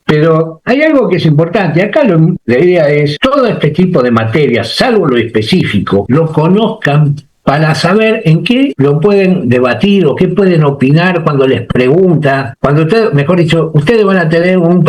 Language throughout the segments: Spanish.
Pero hay algo que es importante. Acá la idea es todo este tipo de materias, salvo lo específico, lo conozcan para saber en qué lo pueden debatir o qué pueden opinar cuando les pregunta. Cuando ustedes, mejor dicho, ustedes van a tener un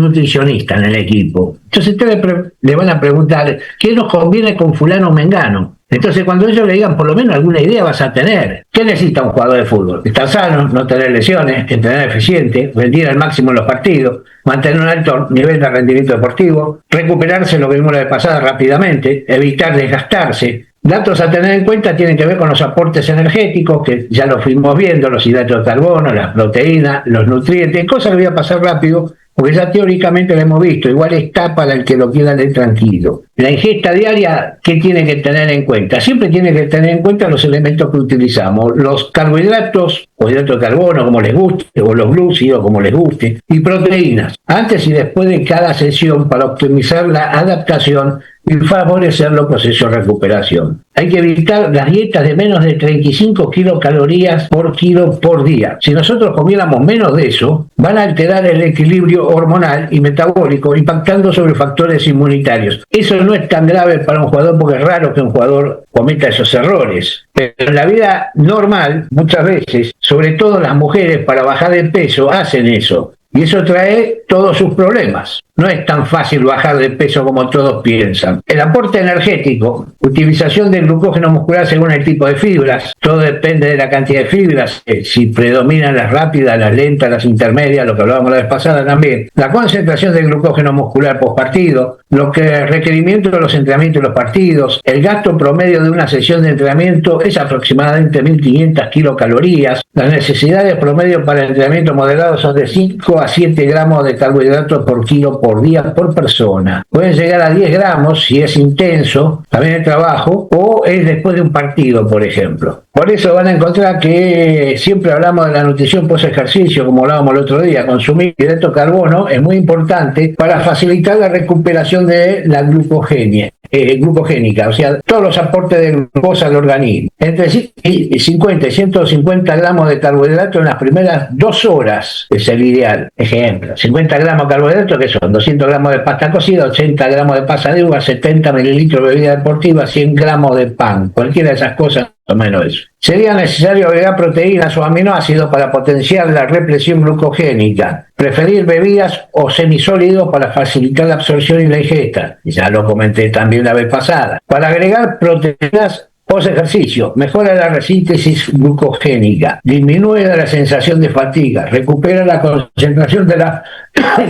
nutricionista en el equipo. Entonces ustedes le van a preguntar qué nos conviene con fulano o mengano. Entonces cuando ellos le digan, por lo menos alguna idea vas a tener. ¿Qué necesita un jugador de fútbol? Estar sano, no tener lesiones, entrenar eficiente, rendir al máximo en los partidos, mantener un alto nivel de rendimiento deportivo, recuperarse, lo que vimos la vez pasada, rápidamente, evitar desgastarse. Datos a tener en cuenta tienen que ver con los aportes energéticos, que ya los fuimos viendo, los hidratos de carbono, las proteínas, los nutrientes, cosas que voy a pasar rápido, porque ya teóricamente lo hemos visto, igual está para el que lo quiera leer tranquilo. La ingesta diaria, ¿qué tiene que tener en cuenta? Siempre tiene que tener en cuenta los elementos que utilizamos, los carbohidratos, o hidratos de carbono, como les guste, o los glúcidos, como les guste, y proteínas, antes y después de cada sesión para optimizar la adaptación y favorecer los procesos de recuperación. Hay que evitar las dietas de menos de 35 kilocalorías por kilo por día. Si nosotros comiéramos menos de eso, van a alterar el equilibrio hormonal y metabólico, impactando sobre factores inmunitarios. Eso no es tan grave para un jugador porque es raro que un jugador cometa esos errores. Pero en la vida normal, muchas veces, sobre todo las mujeres para bajar de peso, hacen eso. Y eso trae todos sus problemas. No es tan fácil bajar de peso como todos piensan. El aporte energético, utilización del glucógeno muscular según el tipo de fibras, todo depende de la cantidad de fibras, si predominan las rápidas, las lentas, las intermedias, lo que hablábamos la vez pasada también. La concentración del glucógeno muscular postpartido, lo que es requerimiento de los entrenamientos de los partidos, el gasto promedio de una sesión de entrenamiento es aproximadamente 1.500 kilocalorías, las necesidades promedio para el entrenamiento moderado son de 5 a 7 gramos de carbohidratos por kilo por día por persona. Pueden llegar a 10 gramos si es intenso, también el trabajo, o es después de un partido, por ejemplo. Por eso van a encontrar que siempre hablamos de la nutrición post ejercicio, como hablábamos el otro día. Consumir hidrato de carbono es muy importante para facilitar la recuperación de la glucogénica, o sea, todos los aportes de glucosa al organismo. Entre 50 y 150 gramos de carbohidratos en las primeras 2 horas es el ideal. Ejemplo, 50 gramos de carbohidratos, que son 200 gramos de pasta cocida, 80 gramos de pasta de uva, 70 mililitros de bebida deportiva, 100 gramos de pan. Cualquiera de esas cosas, o menos eso. Sería necesario agregar proteínas o aminoácidos para potenciar la represión glucogénica. Preferir bebidas o semisólidos para facilitar la absorción y la ingesta. Ya lo comenté también la vez pasada. Para agregar proteínas post ejercicio, mejora la resíntesis glucogénica, disminuye la sensación de fatiga, recupera la concentración de la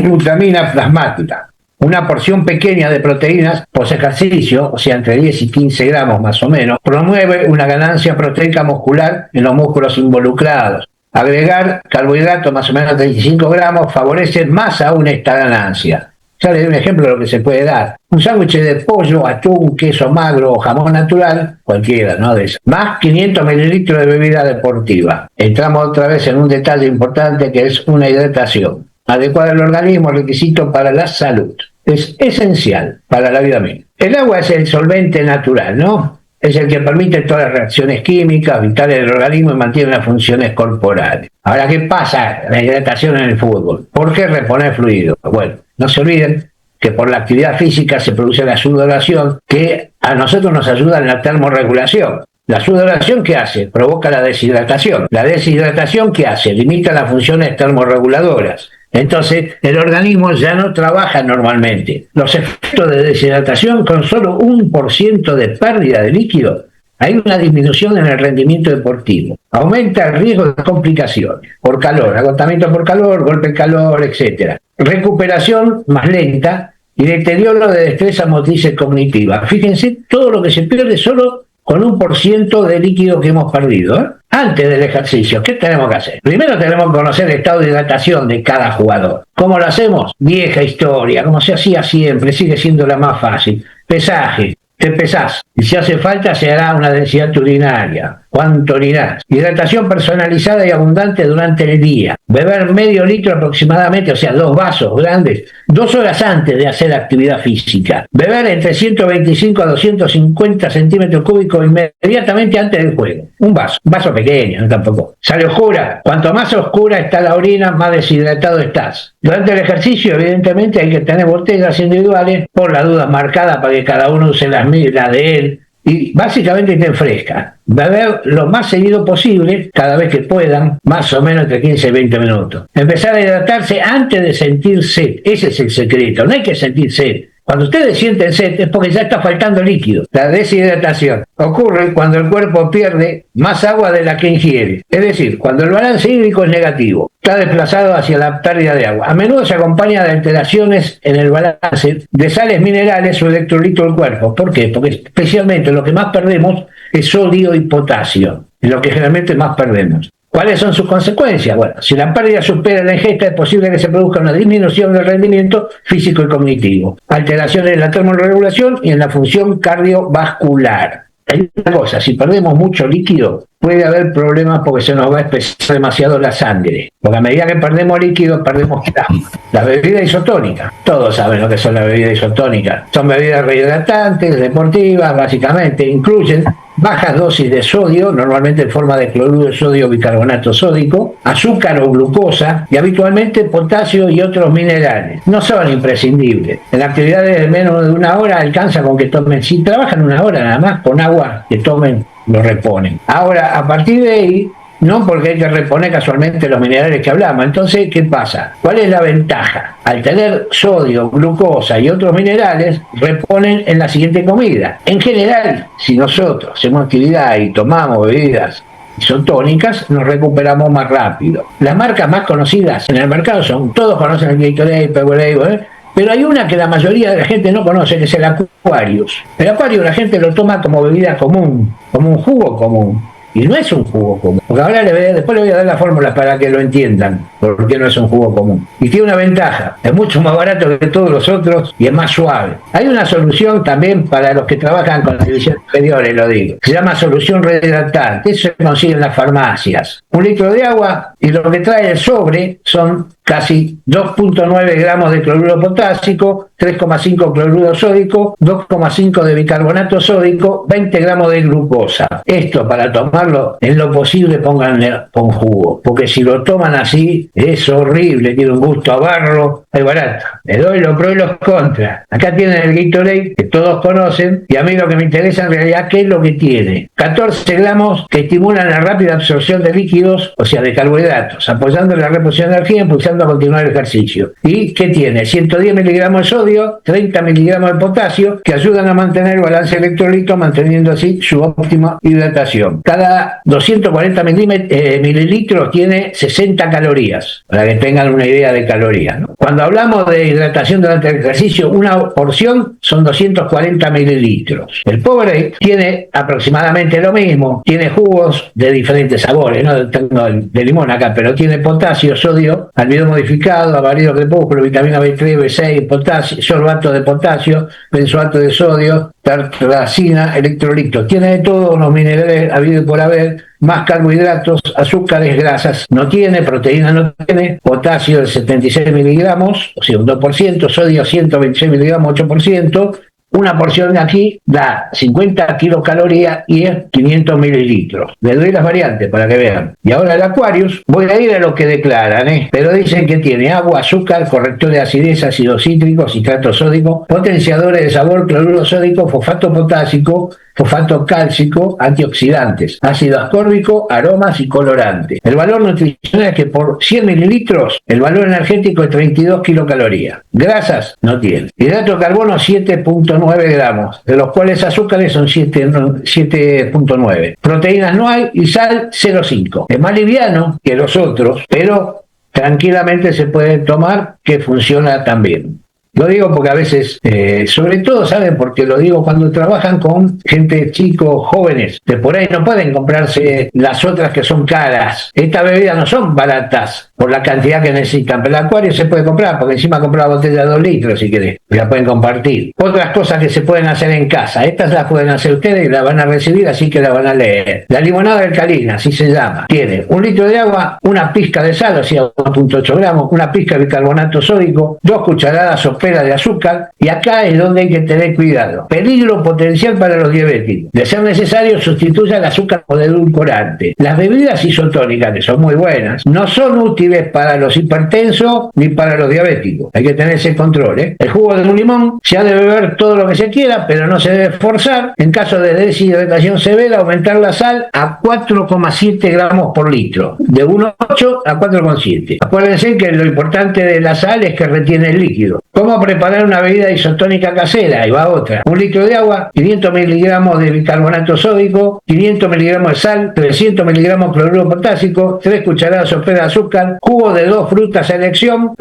glutamina plasmática. Una porción pequeña de proteínas post ejercicio, o sea, entre 10 y 15 gramos más o menos, promueve una ganancia proteica muscular en los músculos involucrados. Agregar carbohidratos más o menos 35 gramos favorece más aún esta ganancia. Ya les doy un ejemplo de lo que se puede dar. Un sándwich de pollo, atún, queso magro o jamón natural, cualquiera, ¿no? De eso. Más 500 mililitros de bebida deportiva. Entramos otra vez en un detalle importante que es una hidratación. Adecuar el organismo, requisito para la salud. Es esencial para la vida misma. El agua es el solvente natural, ¿no? Es el que permite todas las reacciones químicas, vitales del organismo y mantiene las funciones corporales. Ahora, ¿qué pasa? La hidratación en el fútbol. ¿Por qué reponer fluido? Bueno, no se olviden que por la actividad física se produce la sudoración, que a nosotros nos ayuda en la termorregulación. La sudoración, ¿qué hace? Provoca la deshidratación. La deshidratación, ¿qué hace? Limita las funciones termorreguladoras. Entonces, el organismo ya no trabaja normalmente. Los efectos de deshidratación, con solo 1% de pérdida de líquido, hay una disminución en el rendimiento deportivo. Aumenta el riesgo de complicaciones por calor, agotamiento por calor, golpe de calor, etc. Recuperación más lenta y deterioro de destreza motriz y cognitiva. Fíjense todo lo que se pierde solo con 1% de líquido que hemos perdido, ¿eh? Antes del ejercicio, ¿qué tenemos que hacer? Primero tenemos que conocer el estado de hidratación de cada jugador. ¿Cómo lo hacemos? Vieja historia, como se hacía siempre, sigue siendo la más fácil. Pesaje, te pesás, y si hace falta se hará una densidad urinaria. cuánto orinás. Hidratación personalizada y abundante durante el día. Beber medio litro aproximadamente, o sea, 2 vasos grandes, 2 horas antes de hacer actividad física. Beber entre 125 a 250 centímetros cúbicos inmediatamente antes del juego. Un vaso pequeño, no tampoco. Sale oscura. Cuanto más oscura está la orina, más deshidratado estás. Durante el ejercicio, evidentemente, hay que tener botellas individuales, por la duda marcadas para que cada uno use las de él. Y básicamente estén frescas. Beber lo más seguido posible, cada vez que puedan, más o menos entre 15 y 20 minutos. Empezar a hidratarse antes de sentir sed. Ese es el secreto. No hay que sentir sed. Cuando ustedes sienten sed es porque ya está faltando líquido. La deshidratación ocurre cuando el cuerpo pierde más agua de la que ingiere. Es decir, cuando el balance hídrico es negativo, está desplazado hacia la pérdida de agua. A menudo se acompaña de alteraciones en el balance de sales minerales o electrolitos del cuerpo. ¿Por qué? Porque especialmente lo que más perdemos es sodio y potasio. Es lo que generalmente más perdemos. ¿Cuáles son sus consecuencias? Bueno, si la pérdida supera la ingesta, es posible que se produzca una disminución del rendimiento físico y cognitivo, alteraciones en la termorregulación y en la función cardiovascular. Hay una cosa, si perdemos mucho líquido, puede haber problemas porque se nos va a espesar demasiado la sangre. Porque a medida que perdemos líquido, perdemos plasma. La bebida isotónica, todos saben lo que son las bebidas isotónicas. Son bebidas rehidratantes, deportivas, básicamente. Incluyen bajas dosis de sodio, normalmente en forma de cloruro de sodio o bicarbonato sódico, azúcar o glucosa y habitualmente potasio y otros minerales. No son imprescindibles. En actividades de menos de 1 hora alcanza con que tomen, si trabajan 1 hora nada más, con agua que tomen, lo reponen. Ahora, a partir de ahí, no porque hay que reponer casualmente los minerales que hablamos. Entonces, ¿qué pasa? ¿Cuál es la ventaja? Al tener sodio, glucosa y otros minerales, reponen en la siguiente comida. En general, si nosotros hacemos actividad y tomamos bebidas isotónicas, nos recuperamos más rápido. Las marcas más conocidas en el mercado son, todos conocen el Gatorade, Powerade, pero hay una que la mayoría de la gente no conoce, que es el Aquarius. El Aquarius la gente lo toma como bebida común, como un jugo común. Y no es un jugo común. Porque ahora después le voy a dar la fórmula para que lo entiendan, porque no es un jugo común. Y tiene una ventaja, es mucho más barato que todos los otros y es más suave. Hay una solución también para los que trabajan con las divisiones inferiores, lo digo. Se llama solución rehidratante. Eso se consigue en las farmacias. 1 litro de agua y lo que trae el sobre son casi 2.9 gramos de cloruro potásico, 3,5 cloruro sódico, 2,5 de bicarbonato sódico, 20 gramos de glucosa. Esto para tomarlo en lo posible pónganle con jugo, porque si lo toman así es horrible, tiene un gusto a barro, es barato. Les doy los pros y los contras. Acá tienen el Gatorade que todos conocen y a mí lo que me interesa en realidad qué es lo que tiene. 14 gramos que estimulan la rápida absorción de líquidos, o sea de carbohidratos, apoyando la reposición de energía, impulsando a continuar el ejercicio. ¿Y qué tiene? 110 miligramos de sodio, 30 miligramos de potasio, que ayudan a mantener el balance electrolítico, manteniendo así su óptima hidratación. Cada 240 mililitros tiene 60 calorías, para que tengan una idea de calorías, ¿no? Cuando hablamos de hidratación durante el ejercicio, una porción son 240 mililitros. El Powerade tiene aproximadamente lo mismo, tiene jugos de diferentes sabores, no tengo de limón acá, pero tiene potasio, sodio, almidón modificado, amarillo crepúsculo, vitamina B3, B6, potasio, sorbato de potasio, benzoato de sodio, tartracina, electrolitos. Tiene de todos los minerales habidos por haber, más carbohidratos, azúcares, grasas. No tiene, proteína no tiene, potasio de 76 miligramos, o sea, un 2%, sodio 126 miligramos, 8%. Una porción de aquí da 50 kilocalorías y es 500 mililitros. Les doy las variantes para que vean. Y ahora el Aquarius, voy a ir a lo que declaran, pero dicen que tiene agua, azúcar, corrector de acidez, ácido cítrico, citrato sódico, potenciadores de sabor, cloruro sódico, fosfato potásico, fosfato cálcico, antioxidantes, ácido ascórbico, aromas y colorantes. El valor nutricional es que por 100 mililitros el valor energético es 32 kilocalorías. Grasas no tiene. Hidrato de carbono 7.9 gramos, de los cuales azúcares son 7.9. Proteínas no hay y sal 0.5. Es más liviano que los otros, pero tranquilamente se puede tomar, que funciona también. Lo digo porque a veces, sobre todo, ¿saben? Porque lo digo cuando trabajan con gente chicos, jóvenes, que por ahí no pueden comprarse las otras que son caras. Estas bebidas no son baratas por la cantidad que necesitan, pero el Acuario se puede comprar, porque encima compra la botella de 2 litros si querés, y la pueden compartir. Otras cosas que se pueden hacer en casa, estas las pueden hacer ustedes y las van a recibir, así que las van a leer. La limonada alcalina, así se llama. Tiene 1 litro de agua, una pizca de sal, o sea, 1.8 gramos, una pizca de bicarbonato sódico, 2 cucharadas soperas de azúcar, y acá es donde hay que tener cuidado. Peligro potencial para los diabéticos. De ser necesario, sustituya el azúcar por edulcorante. Las bebidas isotónicas, que son muy buenas, no son útiles para los hipertensos ni para los diabéticos. Hay que tener ese control, ¿eh? El jugo de un limón se ha de beber todo lo que se quiera, pero no se debe forzar. En caso de deshidratación severa, aumentar la sal a 4,7 gramos por litro, de 1,8 a 4,7. Acuérdense que lo importante de la sal es que retiene el líquido. ¿Cómo preparar una bebida isotónica casera? Ahí va otra. 1 litro de agua, 500 miligramos de bicarbonato sódico, 500 miligramos de sal, 300 miligramos de cloruro potásico, 3 cucharadas soperas de azúcar, jugo de 2 frutas a elección,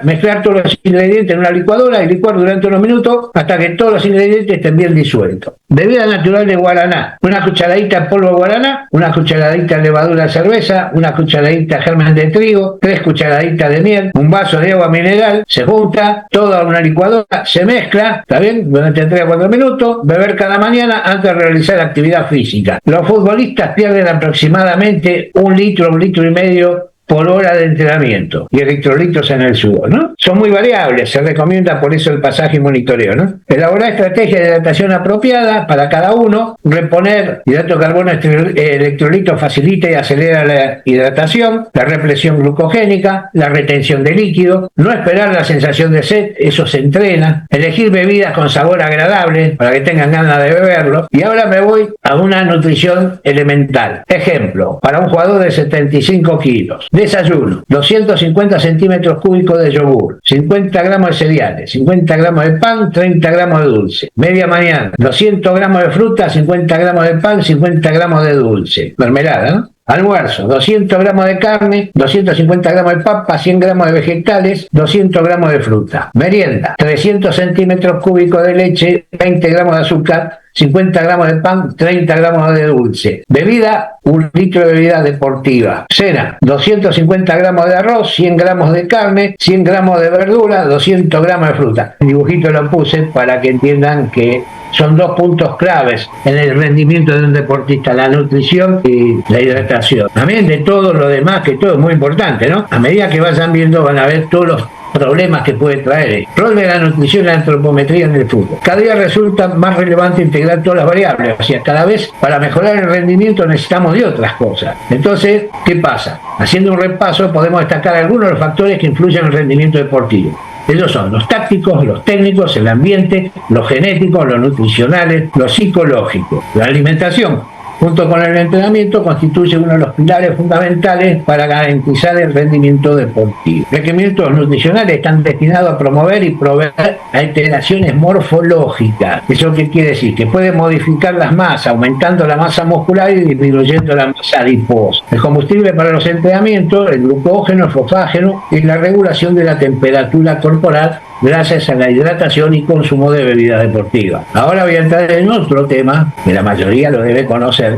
mezclar todos los ingredientes en una licuadora y licuar durante unos minutos hasta que todos los ingredientes estén bien disueltos. Bebida natural de guaraná, 1 cucharadita de polvo de guaraná, 1 cucharadita de levadura de cerveza, 1 cucharadita de germen de trigo, 3 cucharaditas de miel, un vaso de agua mineral, se junta todo a una licuadora, se mezcla, ¿está bien? Durante 3 a 4 minutos, beber cada mañana antes de realizar actividad física. Los futbolistas pierden aproximadamente 1 litro, 1,5 litros por hora de entrenamiento y electrolitos en el sudor, ¿no? Son muy variables, se recomienda por eso el pasaje y monitoreo, ¿no? Elaborar estrategias de hidratación apropiada para cada uno, reponer hidrato de carbono, electrolitos facilita y acelera la hidratación, la represión glucogénica, la retención de líquido, no esperar la sensación de sed, eso se entrena, elegir bebidas con sabor agradable para que tengan ganas de beberlo. Y ahora me voy a una nutrición elemental. Ejemplo, para un jugador de 75 kilos. Desayuno, 250 centímetros cúbicos de yogur, 50 gramos de cereales, 50 gramos de pan, 30 gramos de dulce. Media mañana, 200 gramos de fruta, 50 gramos de pan, 50 gramos de dulce. Mermelada, ¿no? Almuerzo, 200 gramos de carne, 250 gramos de papa, 100 gramos de vegetales, 200 gramos de fruta. Merienda, 300 centímetros cúbicos de leche, 20 gramos de azúcar, 50 gramos de pan, 30 gramos de dulce. Bebida, 1 litro de bebida deportiva. Cena, 250 gramos de arroz, 100 gramos de carne, 100 gramos de verdura, 200 gramos de fruta. El dibujito lo puse para que entiendan que son 2 puntos claves en el rendimiento de un deportista: la nutrición y la hidratación. También de todo lo demás, que todo es muy importante, ¿no? A medida que vayan viendo van a ver todos los problemas que puede traer. Rol de la nutrición y la antropometría en el fútbol. Cada día resulta más relevante integrar todas las variables. O sea, cada vez para mejorar el rendimiento necesitamos de otras cosas. Entonces, ¿qué pasa? Haciendo un repaso podemos destacar algunos de los factores que influyen en el rendimiento deportivo. Ellos son los tácticos, los técnicos, el ambiente, los genéticos, los nutricionales, los psicológicos. La alimentación, junto con el entrenamiento, constituye uno de los pilares fundamentales para garantizar el rendimiento deportivo. Los requerimientos nutricionales están destinados a promover y proveer alteraciones morfológicas. ¿Eso qué quiere decir? Que puede modificar las masas, aumentando la masa muscular y disminuyendo la masa adiposa. El combustible para los entrenamientos, el glucógeno, el fosfágeno y la regulación de la temperatura corporal gracias a la hidratación y consumo de bebidas deportivas. Ahora voy a entrar en otro tema que la mayoría lo debe conocer,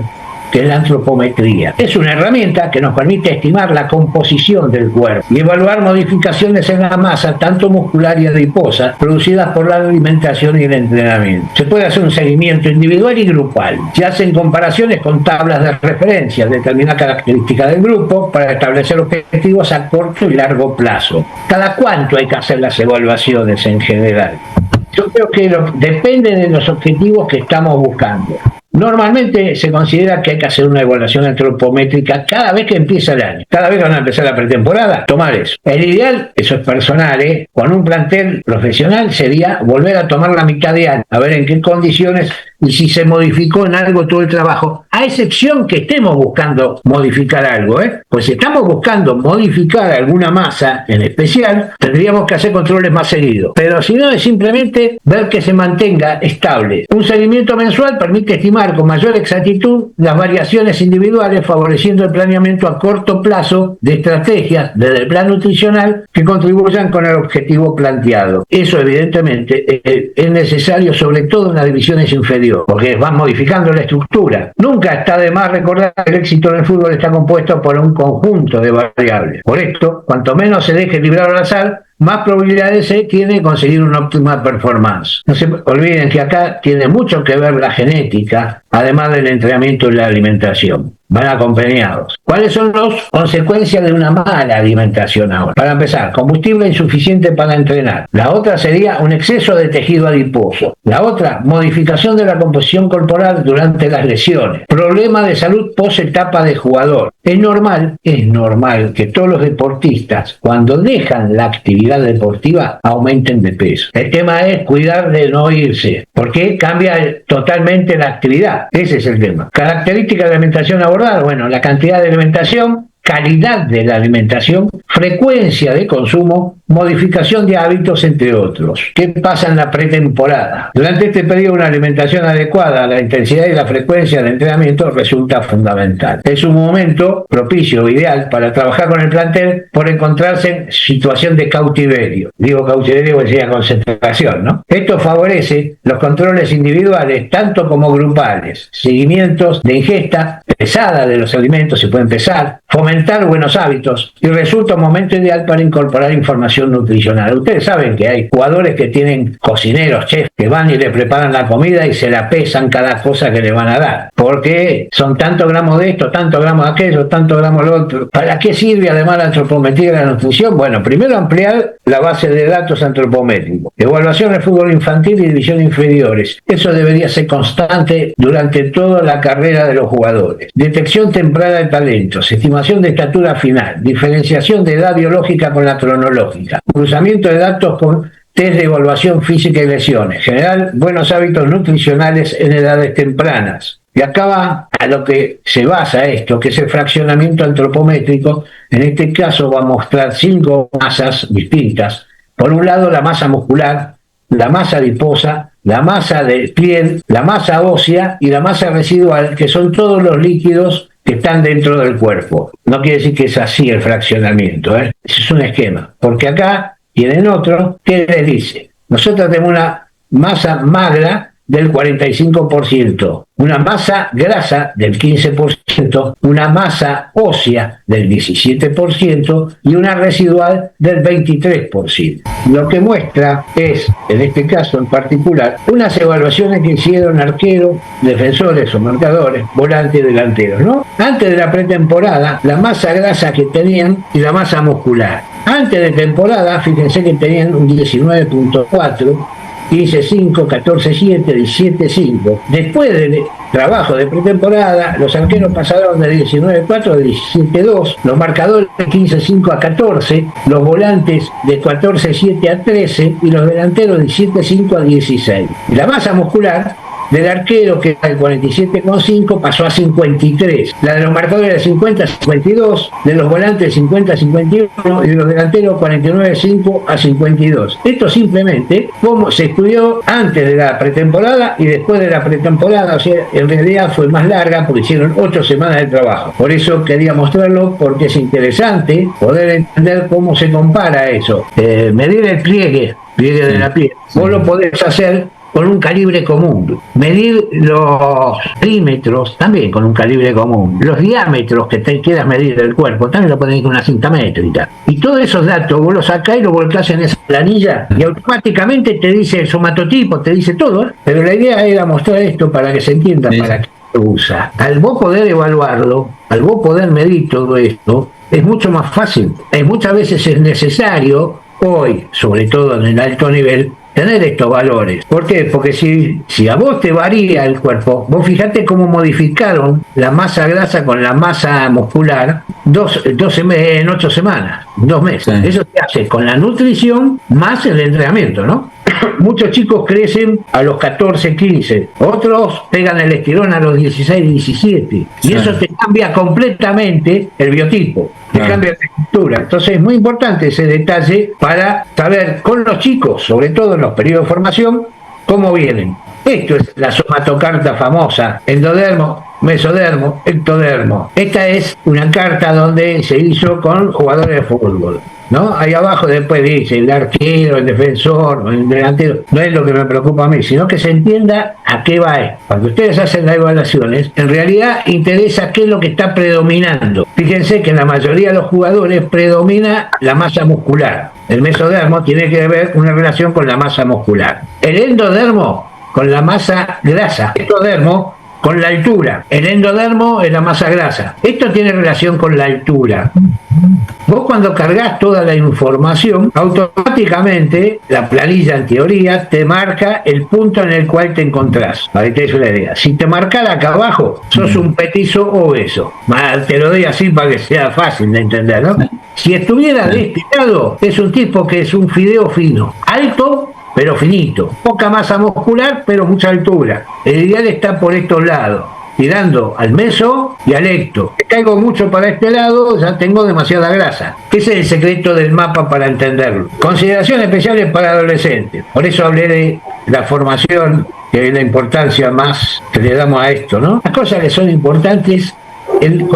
que es la antropometría. Es una herramienta que nos permite estimar la composición del cuerpo y evaluar modificaciones en la masa, tanto muscular y adiposa, producidas por la alimentación y el entrenamiento. Se puede hacer un seguimiento individual y grupal. Se hacen comparaciones con tablas de referencia, determinar características del grupo para establecer objetivos a corto y largo plazo. ¿Cada cuánto hay que hacer las evaluaciones en general? Yo creo que depende de los objetivos que estamos buscando. Normalmente se considera que hay que hacer una evaluación antropométrica cada vez que empieza el año. Cada vez que van a empezar la pretemporada, tomar eso. El ideal, eso es personal, con un plantel profesional sería volver a tomar la mitad de año, a ver en qué condiciones y si se modificó en algo todo el trabajo, a excepción que estemos buscando modificar algo, pues si estamos buscando modificar alguna masa en especial, tendríamos que hacer controles más seguidos. Pero si no, es simplemente ver que se mantenga estable. Un seguimiento mensual permite estimar estimar con mayor exactitud las variaciones individuales, favoreciendo el planeamiento a corto plazo de estrategias desde el plan nutricional que contribuyan con el objetivo planteado. Eso evidentemente es necesario, sobre todo en las divisiones inferiores, porque van modificando la estructura. Nunca está de más recordar que el éxito en el fútbol está compuesto por un conjunto de variables. Por esto, cuanto menos se deje librar al azar, más probabilidades se tiene de conseguir una óptima performance. No se olviden que acá tiene mucho que ver la genética, además del entrenamiento y la alimentación. Van acompañados. ¿Cuáles son las consecuencias de una mala alimentación ahora? Para empezar, combustible insuficiente para entrenar. La otra sería un exceso de tejido adiposo. La otra, modificación de la composición corporal durante las lesiones. Problema de salud post etapa de jugador. Es normal que todos los deportistas, cuando dejan la actividad deportiva, aumenten de peso. El tema es cuidar de no irse, porque cambia totalmente la actividad. Ese es el tema. Características de la alimentación abordada, bueno, la cantidad de alimentación, calidad de la alimentación, frecuencia de consumo, modificación de hábitos, entre otros. ¿Qué pasa en la pretemporada? Durante este periodo, una alimentación adecuada a la intensidad y la frecuencia del entrenamiento resulta fundamental. Es un momento propicio, ideal, para trabajar con el plantel por encontrarse en situación de cautiverio. Digo cautiverio porque sería concentración, ¿no? Esto favorece los controles individuales, tanto como grupales, seguimientos de ingesta pesada de los alimentos, se pueden pesar, fomentar buenos hábitos, y resulta un momento ideal para incorporar información nutricional. Ustedes saben que hay jugadores que tienen cocineros, chefs, que van y le preparan la comida y se la pesan cada cosa que le van a dar, porque son tantos gramos de esto, tantos gramos de aquello, tantos gramos de lo otro. ¿Para qué sirve además la antropometría y la nutrición? Bueno, primero ampliar la base de datos antropométricos, evaluación del fútbol infantil y división inferiores. Eso debería ser constante durante toda la carrera de los jugadores. Detección temprana de talentos, estimación de estatura final, diferenciación de edad biológica con la cronológica, cruzamiento de datos con test de evaluación física y lesiones, generar buenos hábitos nutricionales en edades tempranas. Y acá va a lo que se basa esto, que es el fraccionamiento antropométrico. En este caso va a mostrar 5 masas distintas. Por un lado, la masa muscular, la masa adiposa, la masa de piel, la masa ósea y la masa residual, que son todos los líquidos que están dentro del cuerpo. No quiere decir que es así el fraccionamiento, ¿eh? Es un esquema. Porque acá tienen otro que les dice, nosotros tenemos una masa magra del 45%, una masa grasa del 15%, una masa ósea del 17% y una residual del 23%. Lo que muestra es, en este caso en particular, unas evaluaciones que hicieron arqueros, defensores o marcadores, volantes y delanteros, ¿no? Antes de la pretemporada, la masa grasa que tenían y la masa muscular. Antes de temporada, fíjense que tenían un 19.4, 15.5, 14.7, 17.5. Después del trabajo de pretemporada, los arqueros pasaron de 19.4 a 17.2, los marcadores de 15.5 a 14, los volantes de 14.7 a 13 y los delanteros de 17.5 a 16. Y la masa muscular del arquero, que era el 47,5, pasó a 53. La de los marcadores de 50 a 52, de los volantes de 50 a 51 y de los delanteros 49,5 a 52. Esto simplemente como se estudió antes de la pretemporada y después de la pretemporada, o sea, en realidad fue más larga porque hicieron 8 semanas de trabajo. Por eso quería mostrarlo, porque es interesante poder entender cómo se compara eso. Medir el pliegue de la piel. Vos lo podés hacer con un calibre común, medir los perímetros también con un calibre común, los diámetros que te quieras medir del cuerpo también lo podés ir con una cinta métrica, y todos esos datos vos los sacás y los volcás en esa planilla y automáticamente te dice el somatotipo, te dice todo, ¿eh? Pero la idea era mostrar esto para que se entienda para qué se usa. Al vos poder evaluarlo, al vos poder medir todo esto, es mucho más fácil. Muchas veces es necesario hoy, sobre todo en el alto nivel, tener estos valores. ¿Por qué? Porque si a vos te varía el cuerpo, vos fijate cómo modificaron la masa grasa con la masa muscular en 8 semanas, 2 meses. Sí. Eso se hace con la nutrición más el entrenamiento, ¿no? Muchos chicos crecen a los 14, 15, otros pegan el estirón a los 16, 17, y sí, eso te cambia completamente el biotipo, te cambia la estructura. Entonces es muy importante ese detalle para saber con los chicos, sobre todo en los periodos de formación, cómo vienen. Esto es la somatocarta famosa, endodermo, mesodermo, ectodermo. Esta es una carta donde se hizo con jugadores de fútbol, ¿no? Ahí abajo después dice el arquero, el defensor, el delantero. No es lo que me preocupa a mí, sino que se entienda a qué va esto. Cuando ustedes hacen las evaluaciones, en realidad interesa qué es lo que está predominando. Fíjense que en la mayoría de los jugadores predomina la masa muscular. El mesodermo tiene que ver una relación con la masa muscular. El endodermo con la masa grasa. El ectodermo con la altura. El endodermo es la masa grasa. Esto tiene relación con la altura. Vos cuando cargas toda la información, automáticamente la planilla en teoría te marca el punto en el cual te encontrás. Para que te des una idea. Si te marcara acá abajo, sos un petizo obeso. Te lo doy así para que sea fácil de entender, ¿no? Si estuviera de este lado, es un tipo que es un fideo fino, alto pero finito, poca masa muscular pero mucha altura. El ideal está por estos lados, tirando al meso y al ecto. Si caigo mucho para este lado, ya tengo demasiada grasa. Ese es el secreto del mapa para entenderlo. Consideraciones especiales para adolescentes. Por eso hablé de la formación, que es la importancia más que le damos a esto, ¿no? Las cosas que son importantes,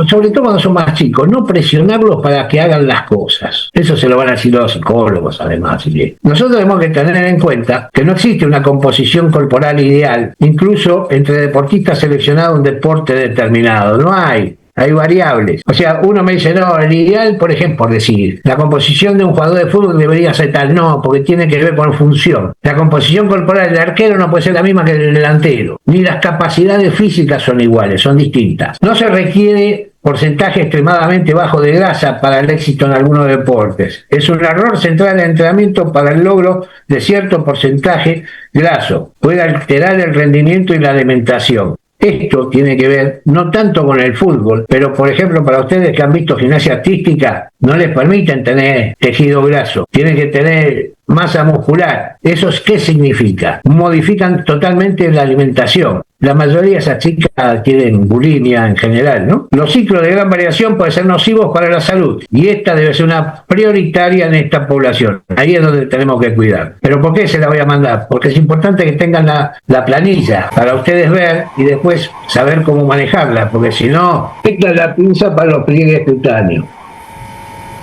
sobre todo cuando son más chicos, no presionarlos para que hagan las cosas. Eso se lo van a decir los psicólogos, además. Nosotros tenemos que tener en cuenta que no existe una composición corporal ideal, incluso entre deportistas seleccionados en un deporte determinado. No hay. Hay variables. O sea, uno me dice, no, el ideal, por ejemplo, por decir, la composición de un jugador de fútbol debería ser tal. No, porque tiene que ver con función. La composición corporal del arquero no puede ser la misma que del delantero. Ni las capacidades físicas son iguales, son distintas. No se requiere porcentaje extremadamente bajo de grasa para el éxito en algunos deportes. Es un error central el entrenamiento para el logro de cierto porcentaje graso. Puede alterar el rendimiento y la alimentación. Esto tiene que ver no tanto con el fútbol, pero por ejemplo para ustedes que han visto gimnasia artística, no les permiten tener tejido graso, tienen que tener masa muscular. ¿Eso qué significa? Modifican totalmente la alimentación. La mayoría de esas chicas tienen bulimia en general, ¿no? Los ciclos de gran variación pueden ser nocivos para la salud y esta debe ser una prioritaria en esta población. Ahí es donde tenemos que cuidar. ¿Pero por qué se la voy a mandar? Porque es importante que tengan la planilla para ustedes ver y después saber cómo manejarla, porque si no, esta es la pinza para los pliegues cutáneos,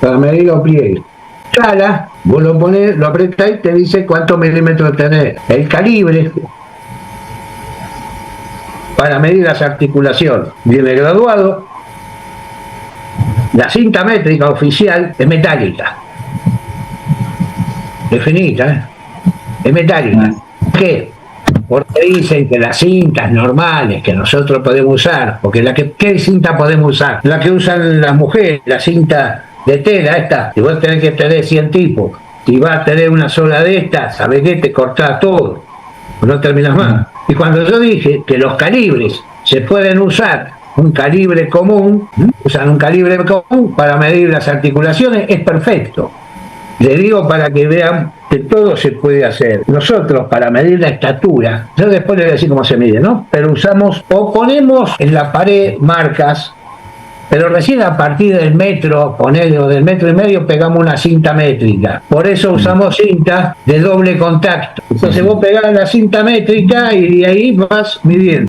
para medir los pliegues. Cala, vos lo pones, lo apretás y te dice cuántos milímetros tenés. El calibre para medir las articulaciones viene graduado. La cinta métrica oficial es metálica, es finita, es metálica. ¿Por qué? Porque dicen que las cintas normales que nosotros podemos usar, porque ¿qué cinta podemos usar? La que usan las mujeres, la cinta de tela esta, y vos tenés que tener 100 tipos. Si vas a tener una sola de estas, ¿sabés qué? Te cortás todo, no terminas más. Y cuando yo dije que los calibres se pueden usar, un calibre común, usan un calibre común para medir las articulaciones, es perfecto. Le digo para que vean que todo se puede hacer. Nosotros, para medir la estatura, yo después les voy a decir cómo se mide, ¿no? Pero usamos o ponemos en la pared marcas, pero recién a partir del metro, ponele, o del metro y medio, pegamos una cinta métrica. Por eso usamos cinta de doble contacto. Entonces vos pegás la cinta métrica y de ahí vas midiendo.